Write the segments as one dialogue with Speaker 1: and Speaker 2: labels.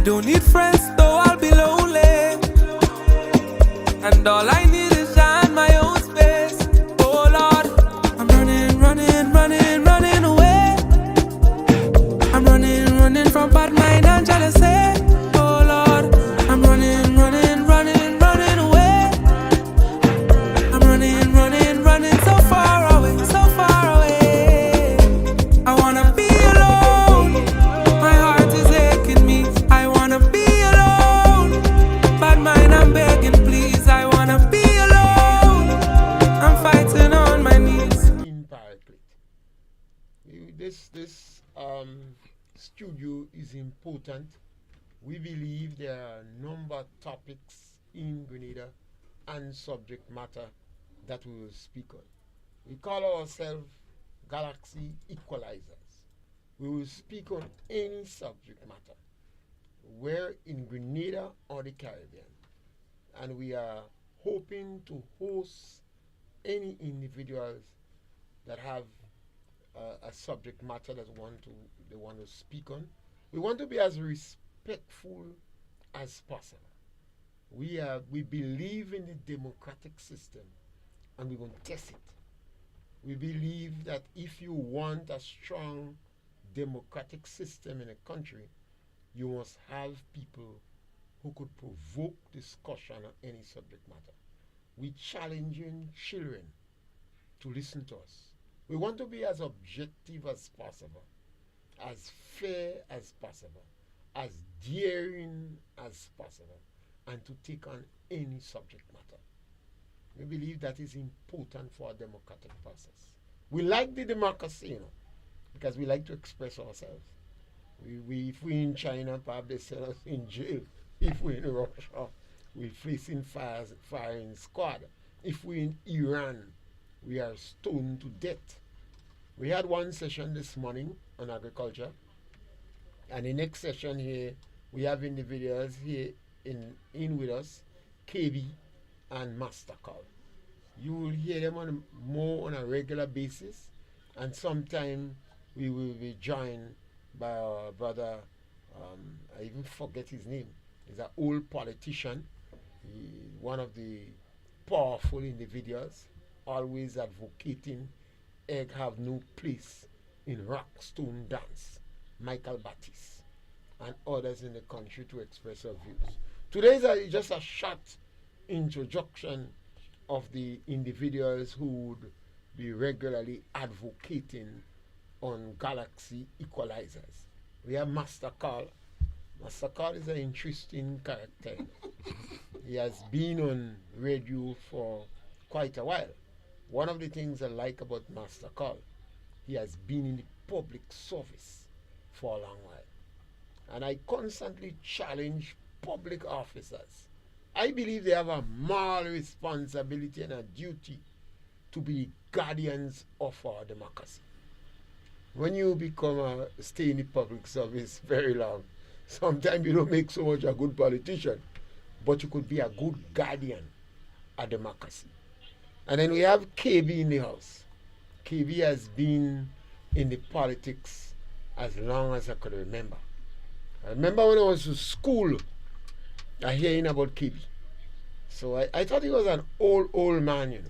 Speaker 1: don't need friends, though I'll be lonely. And all I need is shine my own space. Oh Lord, I'm running, running, running, running away. I'm running, running from bad mind and jealousy. Oh Lord, I'm running, running, running, running away. I'm running, running, running so far away, so far away. I wanna be alone. My heart is aching me. I wanna be alone. Bad mind, I'm begging, please. I wanna be alone. I'm fighting on my knees.
Speaker 2: In Paraclete. This studio is important. We believe there are a number of topics in Grenada and subject matter that we will speak on. We call ourselves Galaxy Equalizers. We will speak on any subject matter, where in Grenada or the Caribbean. And we are hoping to host any individuals that have a subject matter that they want to speak on. We want to be as respectful as possible. We believe in the democratic system, and we're going to test it. We believe that if you want a strong democratic system in a country, you must have people who could provoke discussion on any subject matter. We're challenging children to listen to us. We want to be as objective as possible, as fair as possible, as daring as possible, and to take on any subject matter. We believe that is important for a democratic process. We like the democracy, because we like to express ourselves. If we're in China, perhaps they send us in jail. If we're in Russia, we're facing firing squad. If we're in Iran, we are stoned to death. We had one session this morning on agriculture, and the next session here, we have individuals here in with us, KB and Master Call. You will hear them more on a regular basis, and sometime we will be joined by our brother, I even forget his name. He's an old politician, one of the powerful individuals, always advocating egg have no place in rock stone dance, Michael Baptiste, and others in the country to express our views. Today is just a short introduction of the individuals who would be regularly advocating on Galaxy Equalizers. We have Master Carl. Master Carl is an interesting character. He has been on radio for quite a while. One of the things I like about Master Carl, he has been in the public service for a long while. And I constantly challenge public officers. I believe they have a moral responsibility and a duty to be guardians of our democracy. When you stay in the public service very long, sometimes you don't make so much a good politician, but you could be a good guardian of democracy. And then we have KB in the house. KB has been in the politics as long as I could remember. I remember when I was in school, I hearing about KB. So I thought he was an old man,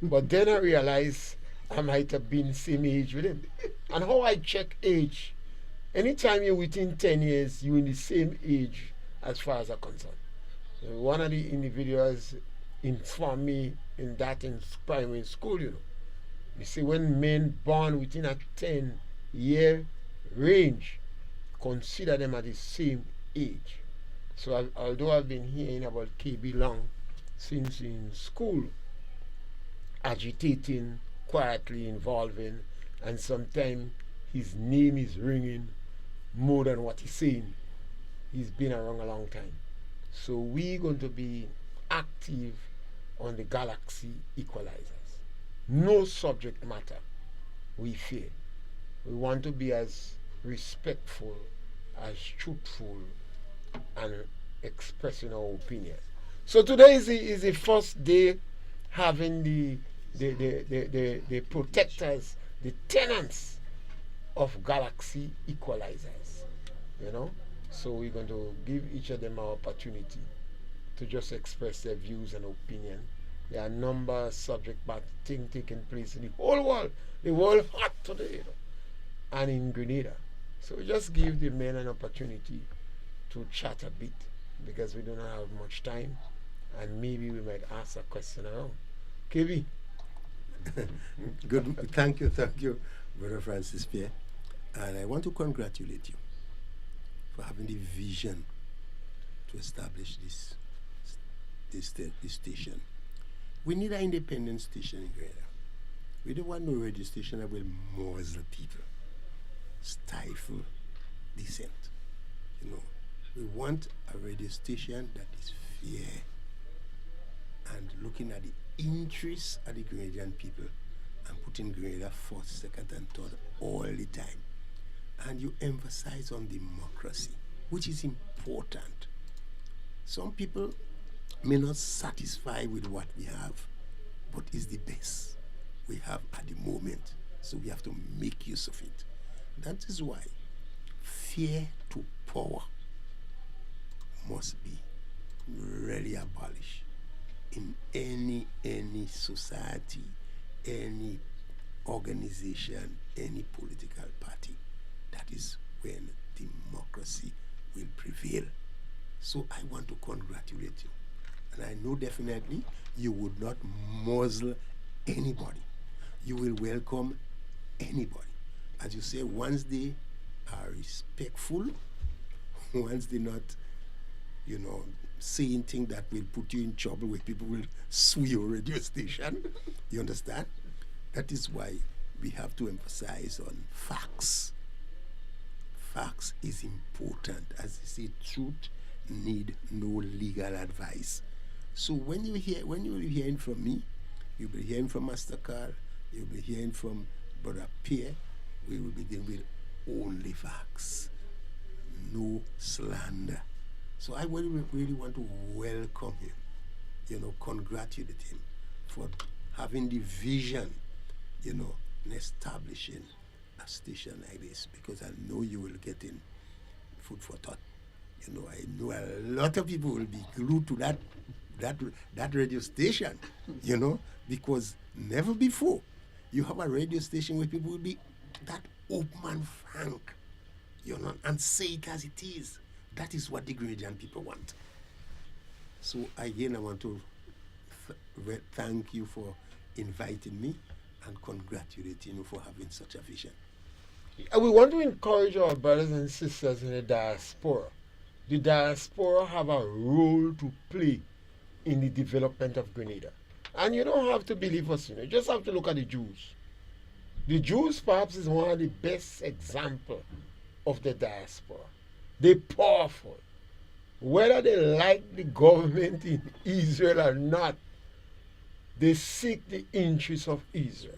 Speaker 2: But then I realized I might have been the same age with him. And how I check age, anytime you're within 10 years, you're in the same age as far as I'm concerned. One of the individuals informed me in primary school, You see, when men born within a 10-year range, consider them at the same age. So although I've been hearing about KB long since in school, agitating, quietly involving, and sometimes his name is ringing more than what he's saying. He's been around a long time. So we're going to be active on the Galaxy Equalizers. No subject matter we fear. We want to be as respectful, as truthful, and expressing our opinion. So today is the first day having the protectors, the tenants of Galaxy Equalizers. So we're going to give each of them an opportunity to just express their views and opinion. There are a number of subject matter things taking place in the whole world. The world hot today, and in Grenada. So we just give the men an opportunity to chat a bit because we do not have much time, and maybe we might ask a question around. KB.
Speaker 3: Good. Thank you, Brother Francis Pierre. And I want to congratulate you for having the vision to establish this station. We need an independent station in Grenada. We don't want no radio station that will muzzle people, stifle dissent. You know, we want a radio station that is fair and looking at the interests of the Grenadian people and putting Grenada first, second, and third all the time. And you emphasize on democracy, which is important. Some people may not satisfy with what we have, but is the best we have at the moment. So we have to make use of it. That is why fear to power must be really abolished in any society, any organization, any political party. That is when democracy will prevail. So I want to congratulate you. And I know definitely you would not muzzle anybody. You will welcome anybody. As you say, once they are respectful, once they're not, saying things that will put you in trouble where people will sue your radio station. You understand? That is why we have to emphasize on facts. Facts is important. As they say, truth need no legal advice. So when you're hearing from me, you'll be hearing from Master Carl, you'll be hearing from Brother Pierre. We will begin with only facts, no slander. So I really want to welcome him, congratulate him for having the vision, in establishing a station like this, because I know you will get in food for thought. I know a lot of people will be glued to that radio station, because never before you have a radio station where people will be that open and frank, and say it as it is. That is what the Grenadian people want. So again, I want to thank you for inviting me and congratulating you for having such a vision.
Speaker 2: We want to encourage our brothers and sisters in the diaspora. The diaspora have a role to play in the development of Grenada. And you don't have to believe us, you just have to look at the Jews. The Jews perhaps is one of the best examples of the diaspora. They're powerful. Whether they like the government in Israel or not, they seek the interests of Israel.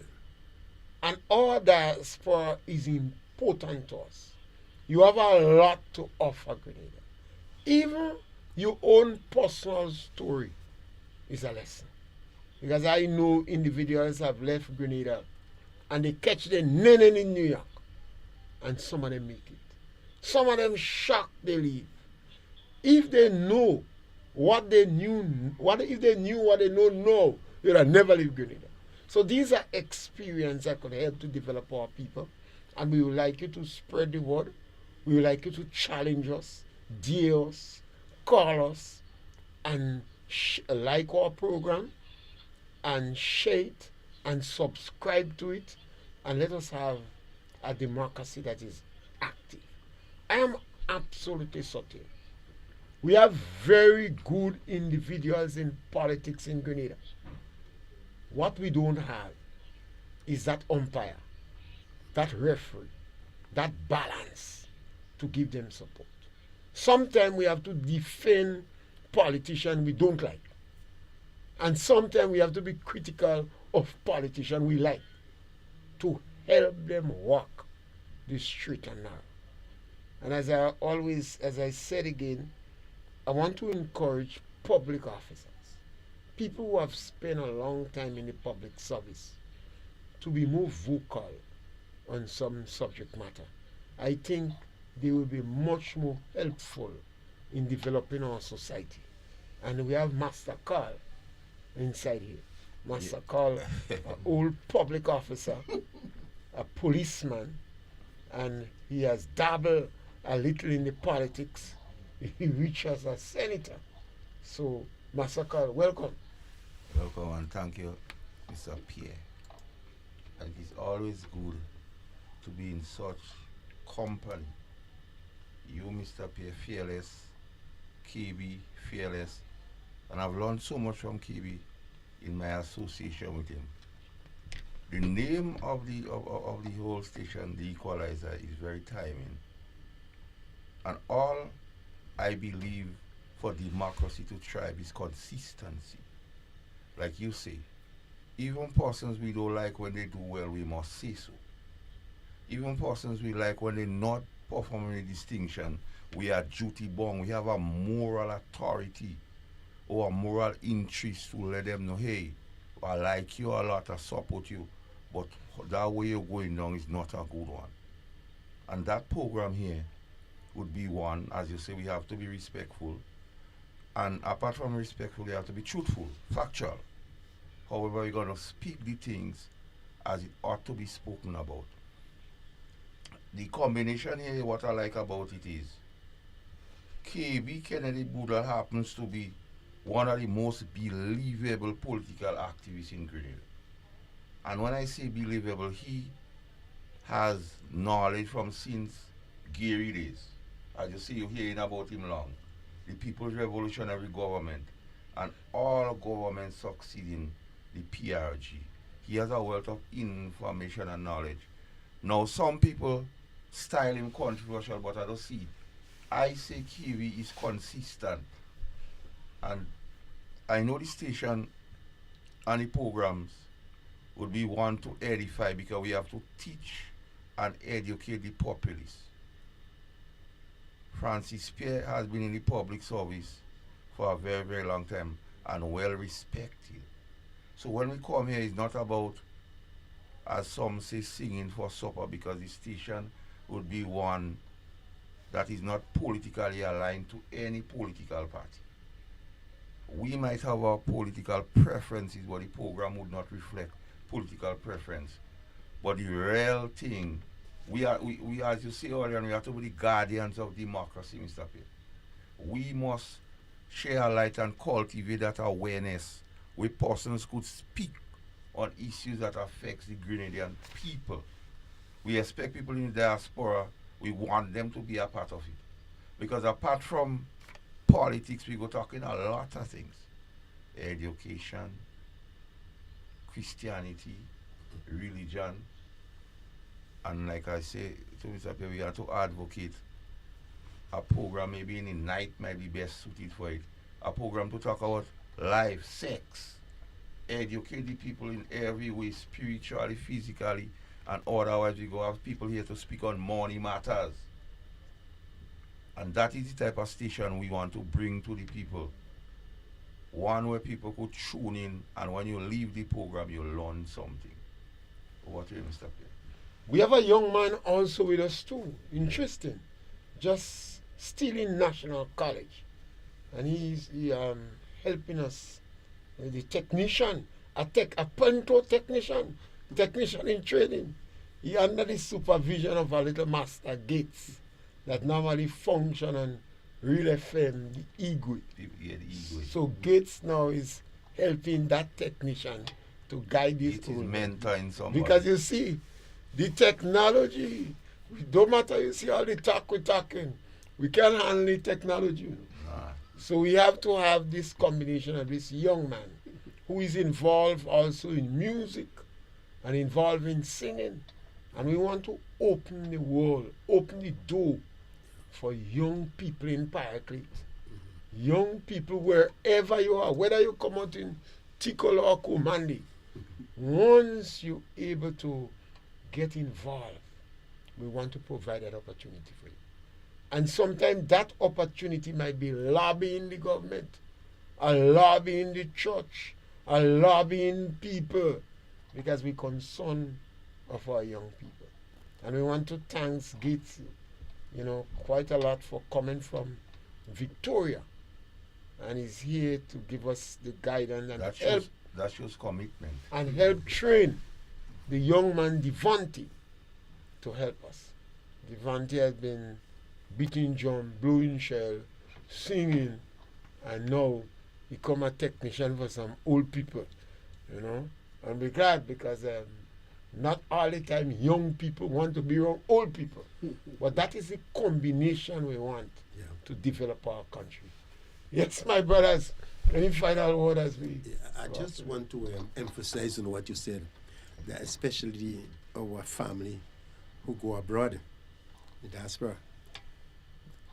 Speaker 2: And our diaspora is important to us. You have a lot to offer Grenada. Even your own personal story is a lesson. Because I know individuals have left Grenada and they catch the nene in New York, and some of them make it. Some of them shocked they leave. If they know what they knew, if they knew what they know now, they would never leave Grenada. So these are experiences that could help to develop our people, and we would like you to spread the word. We would like you to challenge us, dare us, call us, and like our program, and share it, and subscribe to it, and let us have a democracy that is active. I am absolutely certain we have very good individuals in politics in Grenada. What we don't have is that umpire, that referee, that balance to give them support. Sometimes we have to defend politicians we don't like. And sometimes we have to be critical of politicians we like to help them walk the straight and narrow. And as I said again, I want to encourage public officers, people who have spent a long time in the public service, to be more vocal on some subject matter. I think they will be much more helpful in developing our society. And we have Master Carl inside here. Master Carl, an old public officer, a policeman, and he has dabbled a little in the politics. He reached as a senator. So, Master Carl, welcome.
Speaker 4: Welcome and thank you, Mr. Pierre. And it is always good to be in such company. You, Mr. Pierre, fearless, KB, fearless, and I've learned so much from KB in my association with him. The name of the whole station, the Equalizer, is very timing. And all I believe for democracy to thrive is consistency. Like you say, even persons we don't like when they do well, we must say so. Even persons we like when they're not performing a distinction, we are duty bound. We have a moral authority or a moral interest to let them know, hey, I like you a lot, I support you, but that way you're going down is not a good one. And that program here would be one, as you say, we have to be respectful. And apart from respectful, we have to be truthful, factual. However, we're going to speak the things as it ought to be spoken about. The combination here, what I like about it is, KB Kennedy Buddha happens to be one of the most believable political activists in Grenada. And when I say believable, he has knowledge from since Gary days. As you see, you're hearing about him long. The People's Revolutionary Government and all governments succeeding the PRG. He has a wealth of information and knowledge. Now, some people style him controversial, but I don't see. I say Kiwi is consistent. And I know the station and the programs would be one to edify because we have to teach and educate the populace. Francis Pierre has been in the public service for a very, very long time and well respected. So when we come here, it's not about, as some say, singing for supper, because the station would be one that is not politically aligned to any political party. We might have our political preferences, but the program would not reflect political preference. But the real thing, we as you say earlier, we have to be the guardians of democracy, Mr. Pierre. We must share light and cultivate that awareness where persons could speak on issues that affects the Grenadian people. We expect people in the diaspora, we want them to be a part of it. Because apart from politics, we go talking a lot of things. Education, Christianity, religion, and like I say to Mr. Pierre, we have to advocate a program maybe in the night might be best suited for it. A program to talk about life, sex, educate the people in every way, spiritually, physically, and otherwise we go have people here to speak on money matters. And that is the type of station we want to bring to the people. One where people could tune in, and when you leave the program, you learn something. Over to you, Mr. Pierre.
Speaker 2: We have a young man also with us too. Interesting. Just still in National College. And he's helping us. The technician, a panto technician in training. He under the supervision of a little Master Gates that normally function on Real FM, the Igwe.
Speaker 4: Yeah, the Igwe.
Speaker 2: So Gates now is helping that technician to guide this.
Speaker 4: It is mentoring somebody.
Speaker 2: Because you see, the technology, don't matter, you see all the talk we're talking, we can't handle the technology.
Speaker 4: Nah.
Speaker 2: So we have to have this combination of this young man who is involved also in music and involved in singing. And we want to open the world, open the door for young people in Paraclete. Young people wherever you are, whether you come out in Tikolo or Kumandi, once you're able to get involved, we want to provide that opportunity for you. And sometimes that opportunity might be lobbying the government, or lobbying the church, or lobbying people, because we're concerned of our young people. And we want to thank Gates quite a lot for coming from Victoria. And he's here to give us the guidance and
Speaker 4: that shows commitment.
Speaker 2: And help train the young man Devante to help us. Devante has been beating drum, blowing shell, singing, and now become a technician for some old people, And we're glad because not all the time young people want to be around old people. But that is the combination we want to develop our country. Yes, my brothers. Any final word as we...
Speaker 3: I just want to emphasize on what you said, that especially our family who go abroad, the diaspora.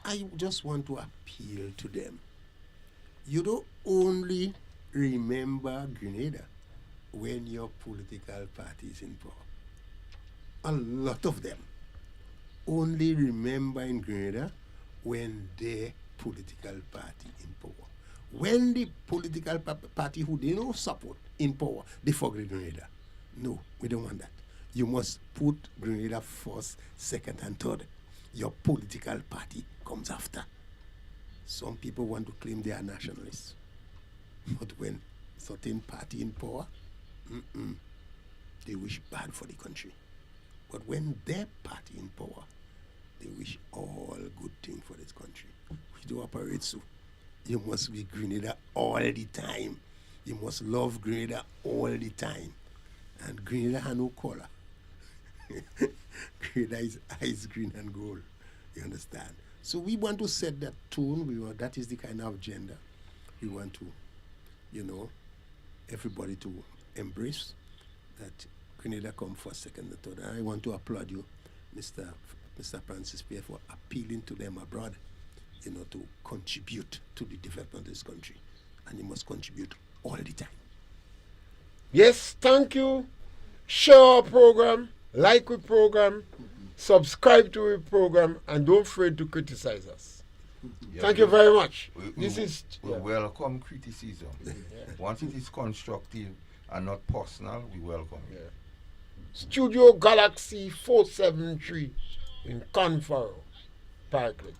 Speaker 3: I just want to appeal to them. You don't only remember Grenada when your political party is in power. A lot of them only remember in Grenada when their political party in power. When the political party who they don't support in power, they forget Grenada. No, we don't want that. You must put Grenada first, second, and third. Your political party comes after. Some people want to claim they are nationalists. But when certain party in power, they wish bad for the country. But when their party in power, they wish all good thing for this country. We do operate so. You must be Grenada all the time. You must love Grenada all the time. And Grenada has no color. Grenada is ice green and gold. You understand? So we want to set that tone. That is the kind of agenda we want to, everybody to embrace that Grenada come first, second, and third. And I want to applaud you, Mr. Francis Pierre, for appealing to them abroad, to contribute to the development of this country. And you must contribute all the time.
Speaker 2: Yes, thank you. Share our program, like our program, subscribe to our program, and don't afraid to criticize us. Thank you very much.
Speaker 4: We welcome criticism. Once it is constructive and not personal, we welcome it.
Speaker 2: Studio Galaxy 473 in Confaro, Parkland.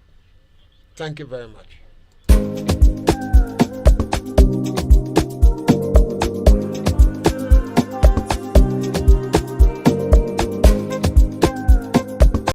Speaker 2: Thank you very much.